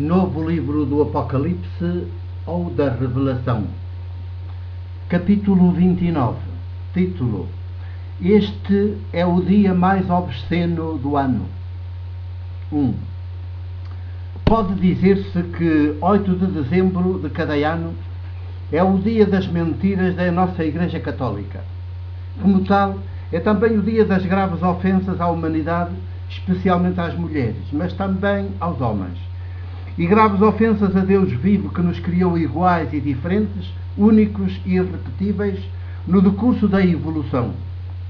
Novo livro do Apocalipse ou da Revelação. Capítulo 29. Título: Este é o dia mais obsceno do ano. 1. Pode dizer-se que 8 de dezembro de cada ano é o dia das mentiras da nossa Igreja Católica. Como tal, é também o dia das graves ofensas à humanidade, especialmente às mulheres, mas também aos homens. E graves ofensas a Deus vivo, que nos criou iguais e diferentes, únicos e irrepetíveis no decurso da evolução.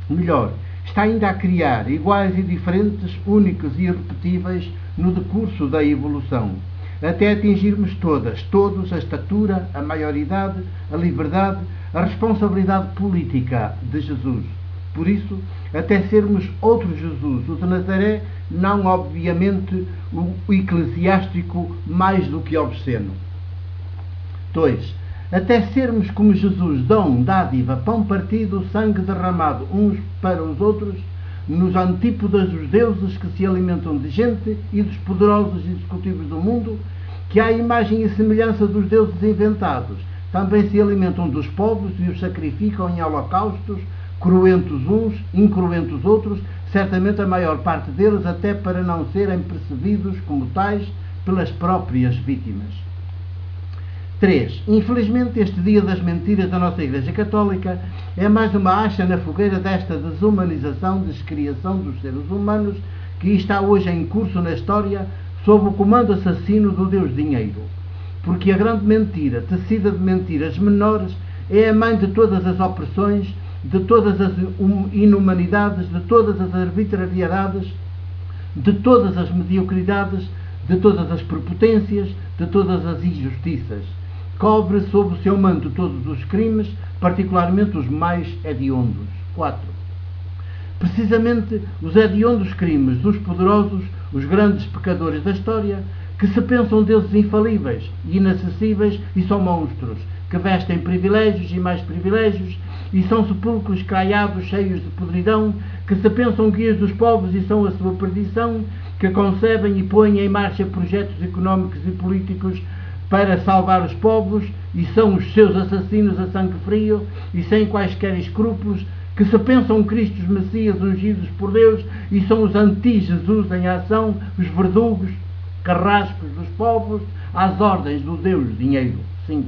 Melhor, está ainda a criar iguais e diferentes, únicos e irrepetíveis no decurso da evolução, até atingirmos todos, a estatura, a maioridade, a liberdade, a responsabilidade política de Jesus. Por isso, até sermos outro Jesus, o de Nazaré, não obviamente o eclesiástico mais do que obsceno. 2. Até sermos como Jesus, dom, dádiva, pão partido, sangue derramado uns para os outros, nos antípodas dos deuses que se alimentam de gente e dos poderosos executivos do mundo, que à imagem e semelhança dos deuses inventados, também se alimentam dos povos e os sacrificam em holocaustos, cruentos uns, incruentos outros, certamente a maior parte deles até para não serem percebidos como tais pelas próprias vítimas. 3. Infelizmente, este dia das mentiras da nossa Igreja Católica é mais uma acha na fogueira desta desumanização, descriação dos seres humanos que está hoje em curso na história sob o comando assassino do Deus Dinheiro. Porque a grande mentira, tecida de mentiras menores, é a mãe de todas as opressões, de todas as inumanidades, de todas as arbitrariedades, de todas as mediocridades, de todas as prepotências, de todas as injustiças. Cobre sob o seu manto todos os crimes, particularmente os mais hediondos. 4. Precisamente os hediondos crimes dos poderosos, os grandes pecadores da história, que se pensam deuses infalíveis e inacessíveis e são monstros, que vestem privilégios e mais privilégios, e são sepulcros caiados cheios de podridão, que se pensam guias dos povos e são a sua perdição, que concebem e põem em marcha projetos económicos e políticos para salvar os povos, e são os seus assassinos a sangue frio e sem quaisquer escrúpulos, que se pensam Cristos Messias ungidos por Deus e são os anti-Jesus em ação, os verdugos, carrascos dos povos, às ordens do Deus Dinheiro. 5.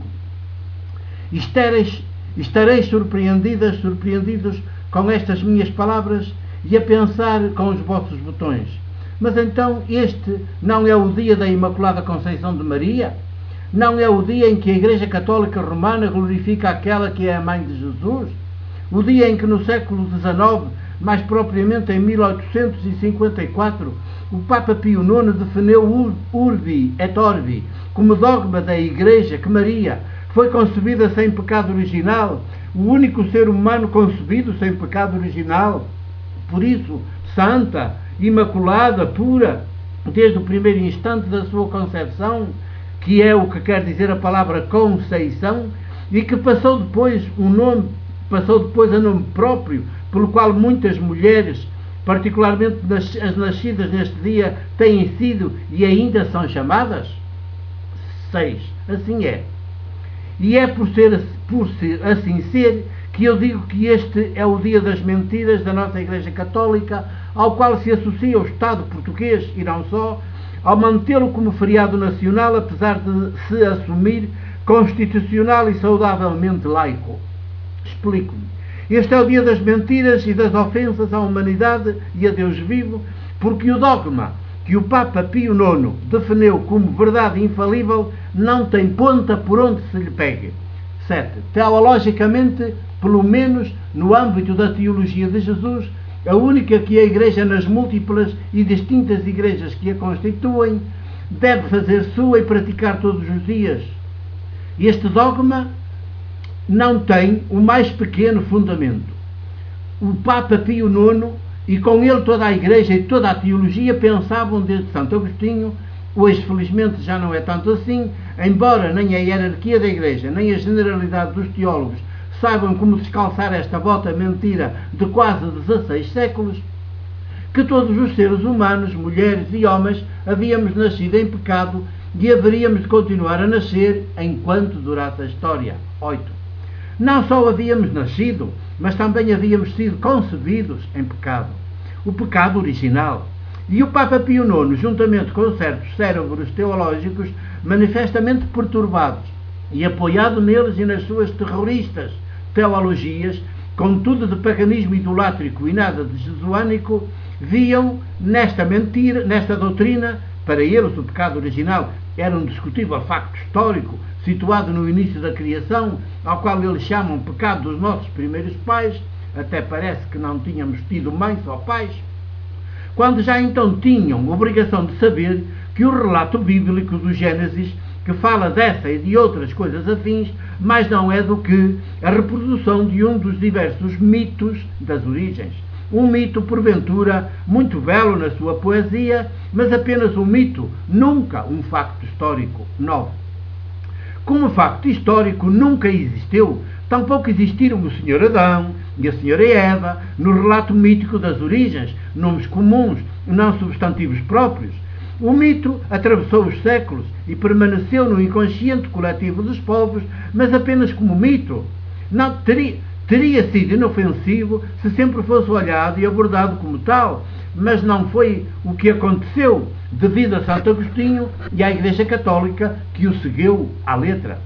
Estareis surpreendidos com estas minhas palavras e a pensar com os vossos botões. Mas então este não é o dia da Imaculada Conceição de Maria? Não é o dia em que a Igreja Católica Romana glorifica aquela que é a Mãe de Jesus? O dia em que no século XIX, mais propriamente em 1854, o Papa Pio IX definiu Urbi et Orbi como dogma da Igreja que Maria foi concebida sem pecado original, o único ser humano concebido sem pecado original, por isso, santa, imaculada, pura, desde o primeiro instante da sua concepção, que é o que quer dizer a palavra Conceição, e que passou depois a nome próprio, pelo qual muitas mulheres, particularmente as nascidas neste dia, têm sido e ainda são chamadas? 6. Assim é. E é por assim ser que eu digo que este é o dia das mentiras da nossa Igreja Católica, ao qual se associa o Estado português, e não só, ao mantê-lo como feriado nacional, apesar de se assumir constitucional e saudavelmente laico. Explico-me. Este é o dia das mentiras e das ofensas à humanidade e a Deus vivo, porque o dogma que o Papa Pio IX definiu como verdade infalível não tem ponta por onde se lhe pegue. 7. Teologicamente, pelo menos no âmbito da teologia de Jesus, a única que a Igreja, nas múltiplas e distintas igrejas que a constituem, deve fazer sua e praticar todos os dias. Este dogma não tem o mais pequeno fundamento. O Papa Pio IX e com ele toda a Igreja e toda a teologia pensavam desde Santo Agostinho, hoje felizmente já não é tanto assim, embora nem a hierarquia da Igreja, nem a generalidade dos teólogos saibam como descalçar esta bota mentira de quase 16 séculos, que todos os seres humanos, mulheres e homens, havíamos nascido em pecado e haveríamos de continuar a nascer enquanto durasse a história. 8. Não só havíamos nascido, mas também havíamos sido concebidos em pecado. O pecado original. E o Papa Pio IX, juntamente com certos cérebros teológicos manifestamente perturbados e apoiado neles e nas suas terroristas teologias, com tudo de paganismo idolátrico e nada de jesuânico, viam nesta mentira, nesta doutrina, para eles o pecado original era um discutível facto histórico, situado no início da criação, ao qual eles chamam pecado dos nossos primeiros pais, até parece que não tínhamos tido mães ou pais, quando já então tinham obrigação de saber que o relato bíblico do Gênesis, que fala dessa e de outras coisas afins, mas não é do que a reprodução de um dos diversos mitos das origens. Um mito, porventura, muito belo na sua poesia, mas apenas um mito, nunca um facto histórico. 9. Como facto histórico nunca existiu, tampouco existiram o Sr. Adão e a Sra. Eva no relato mítico das origens, nomes comuns, não substantivos próprios. O mito atravessou os séculos e permaneceu no inconsciente coletivo dos povos, mas apenas como mito. Não teria sido inofensivo se sempre fosse olhado e abordado como tal, mas não foi o que aconteceu devido a Santo Agostinho e à Igreja Católica, que o seguiu à letra.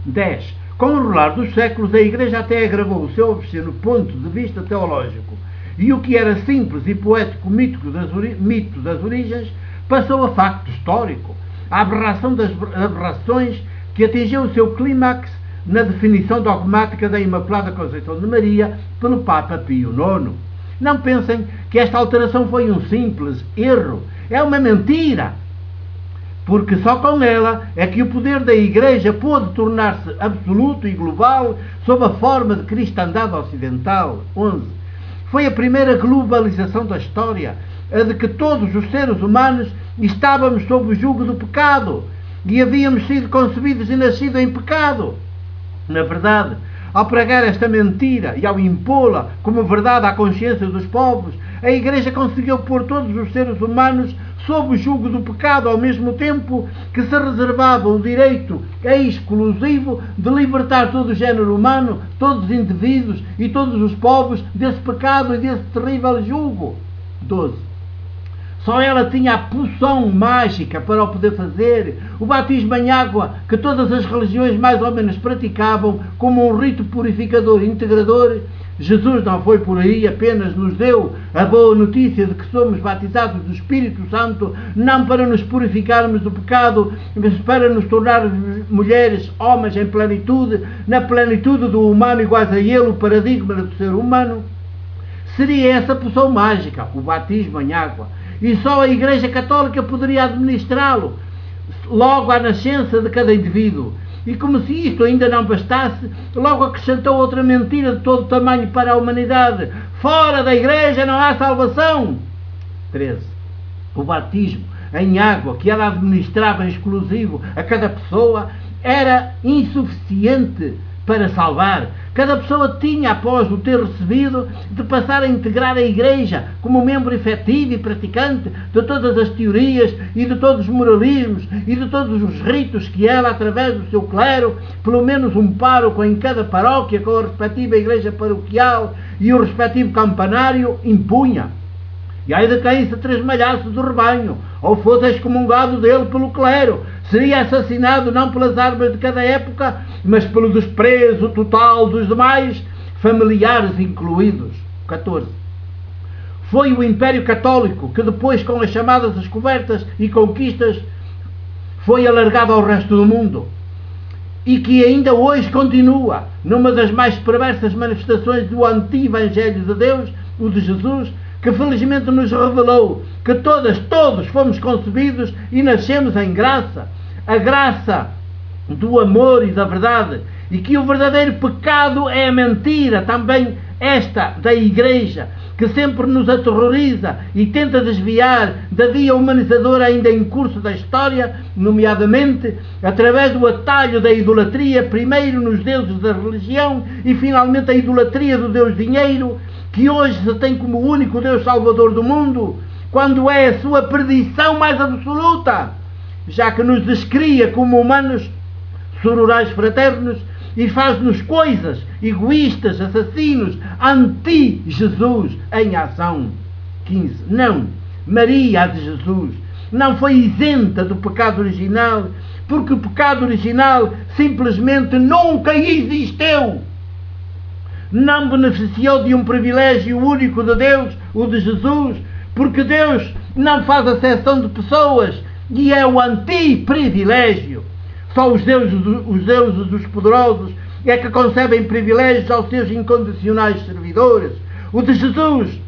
10. Com o rolar dos séculos, a Igreja até agravou o seu obsceno ponto de vista teológico, e o que era simples e poético mito das origens passou a facto histórico, a aberração das aberrações que atingiu o seu clímax na definição dogmática da Imaculada Conceição de Maria pelo Papa Pio IX. Não pensem que esta alteração foi um simples erro, é uma mentira, porque só com ela é que o poder da Igreja pôde tornar-se absoluto e global sob a forma de cristandade ocidental. 11. Foi a primeira globalização da história, a de que todos os seres humanos estávamos sob o jugo do pecado e havíamos sido concebidos e nascidos em pecado. Na verdade, ao pregar esta mentira e ao impô-la como verdade à consciência dos povos, a Igreja conseguiu pôr todos os seres humanos sob o jugo do pecado, ao mesmo tempo que se reservava o direito exclusivo de libertar todo o género humano, todos os indivíduos e todos os povos desse pecado e desse terrível jugo. 12. Só ela tinha a poção mágica para o poder fazer, o batismo em água que todas as religiões mais ou menos praticavam como um rito purificador e integrador. Jesus não foi por aí, apenas nos deu a boa notícia de que somos batizados do Espírito Santo, não para nos purificarmos do pecado, mas para nos tornar mulheres, homens em plenitude, na plenitude do humano iguais a ele, o paradigma do ser humano. Seria essa a poção mágica, o batismo em água. E só a Igreja Católica poderia administrá-lo, logo à nascença de cada indivíduo. E como se isto ainda não bastasse, logo acrescentou outra mentira de todo tamanho para a humanidade: fora da Igreja não há salvação. 13. O batismo em água que ela administrava em exclusivo a cada pessoa era insuficiente para salvar. Cada pessoa tinha, após o ter recebido, de passar a integrar a Igreja como membro efetivo e praticante de todas as teorias e de todos os moralismos e de todos os ritos que ela, através do seu clero, pelo menos um pároco em cada paróquia com a respectiva Igreja paroquial e o respectivo campanário, impunha. E ai de quem se tresmalhasse do rebanho, ou fosse excomungado dele pelo clero, seria assassinado não pelas armas de cada época, mas pelo desprezo total dos demais, familiares incluídos. 14. Foi o Império Católico que depois, com as chamadas descobertas e conquistas, foi alargado ao resto do mundo, e que ainda hoje continua numa das mais perversas manifestações do anti-Evangelho de Deus, o de Jesus, que felizmente nos revelou que todos fomos concebidos e nascemos em graça, a graça do amor e da verdade, e que o verdadeiro pecado é a mentira, também esta da Igreja, que sempre nos aterroriza e tenta desviar da via humanizadora ainda em curso da história, nomeadamente através do atalho da idolatria, primeiro nos deuses da religião e finalmente a idolatria do Deus dinheiro, que hoje se tem como único Deus Salvador do mundo, quando é a sua perdição mais absoluta. já que nos descria como humanos sororais fraternos e faz-nos coisas egoístas, assassinos, anti-Jesus em ação. 15. Não, Maria, a de Jesus, não foi isenta do pecado original, porque o pecado original simplesmente nunca existiu. Não beneficiou de um privilégio único de Deus, o de Jesus, porque Deus não faz acepção de pessoas e é o anti-privilégio. Só os deuses dos poderosos é que concebem privilégios aos seus incondicionais servidores. O de Jesus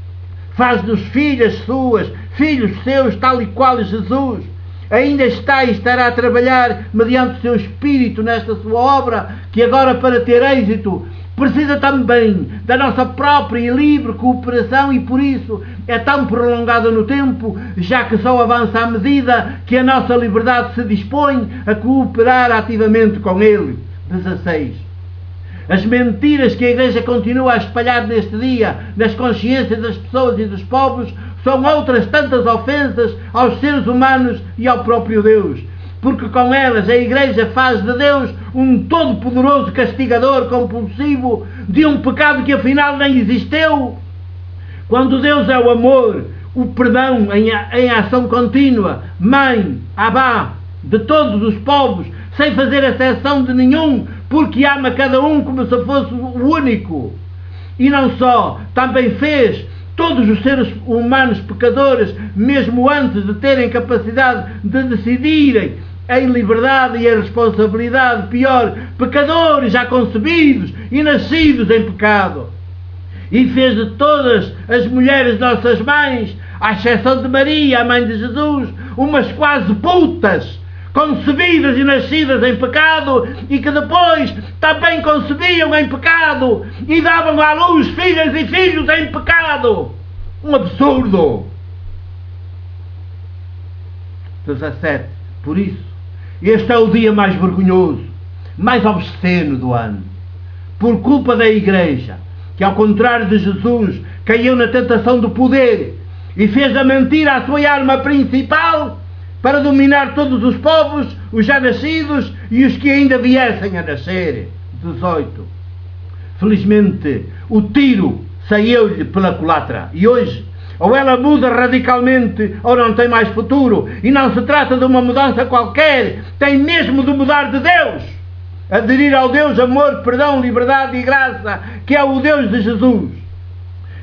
faz-nos filhas suas, filhos seus, tal e qual Jesus. Ainda está e estará a trabalhar mediante o seu Espírito nesta sua obra, que agora, para ter êxito, precisa também da nossa própria e livre cooperação, e por isso é tão prolongada no tempo, já que só avança à medida que a nossa liberdade se dispõe a cooperar ativamente com Ele. 16. As mentiras que a Igreja continua a espalhar neste dia nas consciências das pessoas e dos povos são outras tantas ofensas aos seres humanos e ao próprio Deus, porque com elas a Igreja faz de Deus um todo-poderoso castigador compulsivo de um pecado que afinal nem existiu. Quando Deus é o amor, o perdão em ação contínua, Mãe, Abá, de todos os povos, sem fazer exceção de nenhum, porque ama cada um como se fosse o único. E não só, também fez todos os seres humanos pecadores, mesmo antes de terem capacidade de decidirem em liberdade e em responsabilidade, pior, pecadores já concebidos e nascidos em pecado. E fez de todas as mulheres nossas mães, à exceção de Maria, a mãe de Jesus, umas quase putas, concebidas e nascidas em pecado, e que depois também concebiam em pecado e davam à luz filhas e filhos em pecado. Um absurdo. 17. Por isso, este é o dia mais vergonhoso, mais obsceno do ano, por culpa da Igreja, que ao contrário de Jesus caiu na tentação do poder e fez da mentira a sua arma principal para dominar todos os povos, os já nascidos e os que ainda viessem a nascer. 18. Felizmente, o tiro saiu-lhe pela culatra e hoje ou ela muda radicalmente ou não tem mais futuro, e não se trata de uma mudança qualquer, tem mesmo de mudar de Deus, aderir ao Deus amor, perdão, liberdade e graça, que é o Deus de Jesus.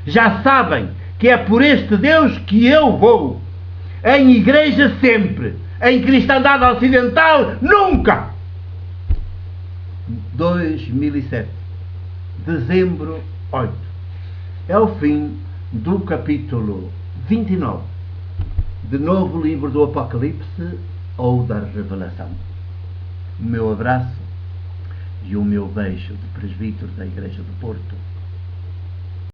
Já sabem que é por este Deus que eu vou. Em igreja sempre, em cristandade ocidental nunca. 2007, dezembro 8. É o fim do capítulo 29 de novo livro do Apocalipse ou da Revelação. O meu abraço e o meu beijo de presbítero da Igreja do Porto.